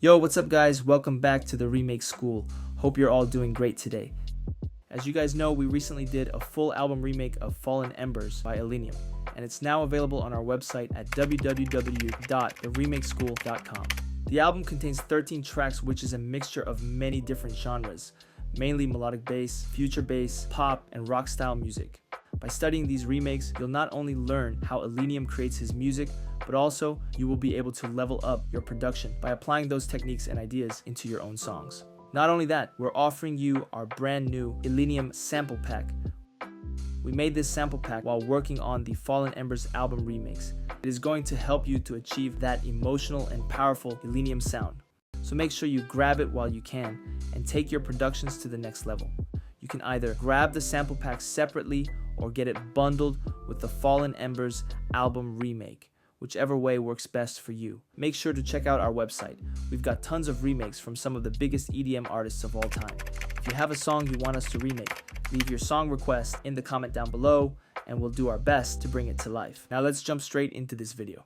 Yo, what's up guys? Welcome back to the Remake School. Hope you're all doing great today. As you guys know, we recently did a full album remake of Fallen Embers by Illenium, and it's now available on our website at www.theremakeschool.com. The album contains 13 tracks, which is a mixture of many different genres, mainly melodic bass, future bass, pop, and rock style music. By studying these remakes, you'll not only learn how Illenium creates his music, but also you will be able to level up your production by applying those techniques and ideas into your own songs. Not only that, we're offering you our brand new Illenium sample pack. We made this sample pack while working on the Fallen Embers album remakes. It is going to help you to achieve that emotional and powerful Illenium sound. So make sure you grab it while you can and take your productions to the next level. You can either grab the sample pack separately or get it bundled with the Fallen Embers album remake, whichever way works best for you. Make sure to check out our website. We've got tons of remakes from some of the biggest EDM artists of all time. If you have a song you want us to remake, leave your song request in the comment down below and we'll do our best to bring it to life. Now let's jump straight into this video.